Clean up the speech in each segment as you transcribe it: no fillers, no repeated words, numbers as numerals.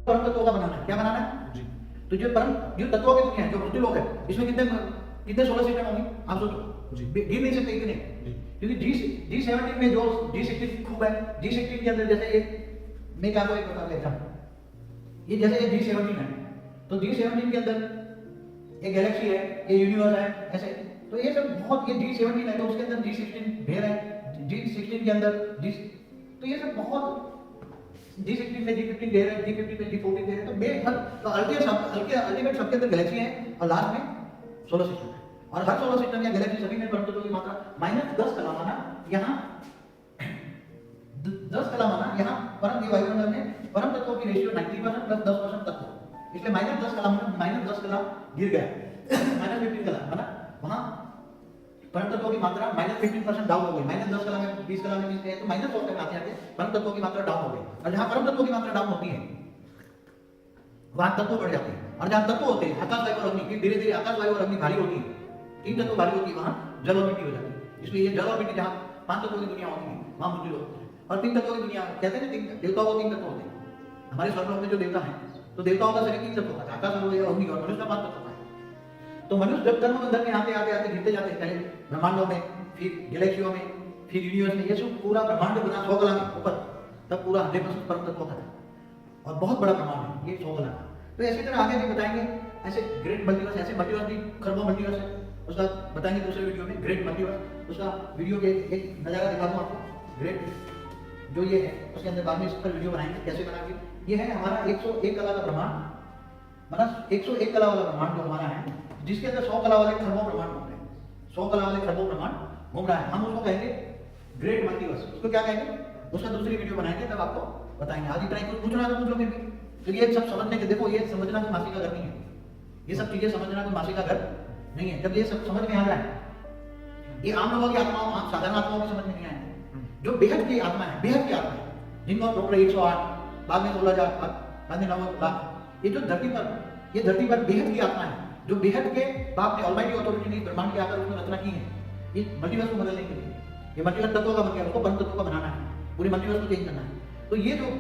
परम तत्वों का बनाना है। क्या बनाना है जी तो जो परम जो तत्वों की दुनिया है, जो मृत्यु लोक है, इसमें कितने कितने सोलर सिस्टम होंगे आप सोचो। जी। गिन नहीं सकते इतने, जी क्योंकि G17 में जो G16 खूब है, G16 के अंदर जैसे एक मैं क्या आपको एक बता देता हूँ, ये जैसे ये G17 है तो G17 के अंदर एक गैलेक्सी है, ये यूनिवर्स है, ऐसे तो ये सब बहुत, ये G17 है तो उसके अंदर G16 ढेर है, G16 के अंदर G, तो ये सब बहुत G16 में G15 ढेर है, G15 में G14 ढेर है, तो बेहद तो अल्टीमेट सबके अंदर गैलेक्सी है और लास्ट में सोलर सिस्टम है। और हर सोलर सिस्टम या गैलेक्सी सभी में परम तत्वों की मात्रा -10 कलामाना यहाँ 10 कलामाना यहाँ परम के वायुमंडल में परम तत्वों की रेशियो 90% प्लस 10% तत्व, इसलिए -10 कलामाना -10 कला गिर गया -15 कला है ना, वहाँ परम तत्वों की मात्रा -15% डाउन हो गई, -10 कला में 20 कला में 20 है तो -100 तक आते आते परम तत्वों की मात्रा डाउन हो गई। और जहाँ परम तत्वों की मात्रा डाउन होती है वहाँ तत्व बढ़ जाते हैं, और जहाँ तत्व होते हैं आकाश वायु और अग्नि, धीरे धीरे आकाश वायु और अग्नि भारी होती है, 3 तत्व भारी होती है, वहाँ जल और मिट्टी हो जाती है। इसलिए ये जल और मिट्टी जहाँ 5 तत्वों की दुनिया होती है वहाँ मृत्यु लोक होता है। और 3 तत्वों की दुनिया कहते हैं 3 देवताओं को 3 तत्व होते हैं। हमारे स्वर्गलोक में जो देवता है तो देवताओं का शरीर 3 तत्व का है, आकाश और अग्नि, और मनुष्य का 5 तत्व का है। तो मनुष्य जब जन्म बंधन में आते आते आते गिरते जाते हैं, पहले ब्रह्मांडों में, फिर गैलेक्सियों में, फिर यूनिवर्स में, ये सब पूरा ब्रह्मांड बना 100 कला में ऊपर, तब पूरा 100% परम तत्व का था और बहुत बड़ा ब्रह्मांड है ये 100 कला का। तो इसी तरह आगे भी बताएंगे, ऐसे ग्रेट मल्टीवर्स, ऐसे मल्टीवर्स भी खरबों मल्टीवर्स है, उसका बताएंगे दूसरे वीडियो में ग्रेट मल्टीवर्स, उसका वीडियो के एक नज़ारा दिखा दूँ आपको। ग्रेट जो ये है उसके अंदर बाद में इस पर वीडियो बनाएंगे कैसे बनाएंगे। ये है हमारा 101 कला का ब्रह्मांड, मतलब 101 कला वाला ब्रह्मांड जो हमारा है, जिसके अंदर 100 कला वाले खरबों ब्रह्मांड घूम रहे हैं, 100 कला वाले खरबों ब्रह्मांड घूम रहा है, हम उसको कहेंगे ग्रेट मल्टीवर्स। उसको क्या कहेंगे, उसका दूसरी वीडियो बनाएंगे तब आपको बताएंगे। आज इतना ही, कुछ पूछना तो पूछ लो फिर भी, क्योंकि ये सब समझने के, देखो ये समझना कोई मासी का घर नहीं है, ये सब चीजें समझना कोई मासी का घर नहीं है। जब ये सब समझ में आ जाए, ये आम लोगों की आत्माओं, आम साधारण आत्माओं की समझ में नहीं आए, जो बेहद की आत्मा है, बेहद की आत्मा है, जिनको डॉक्टर 108 बाद में 16,000 बाद में 9 लाख, ये जो धरती पर, ये धरती पर बेहद की आत्मा है, जो बेहद के बाप ने ऑलमाइटी अथॉरिटी ने ब्रह्मांड के आकर उसमें रचना की है, ये मल्टीवर्स को बदलने के लिए, ये मल्टीवर्स तत्वों का बन गया, उसको परम तत्व का बनाना है, पूरे मल्टीवर्स को चेंज करना है। तो ये जो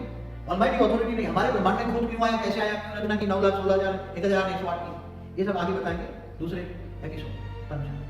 ऑलमाइटी अथॉरिटी ने हमारे ब्रह्मांड में खुद क्यों आया, कैसे आया, क्यों रचना की 9 लाख 16,000 1,108 की, ये सब आगे बताएंगे दूसरे एपिसोड।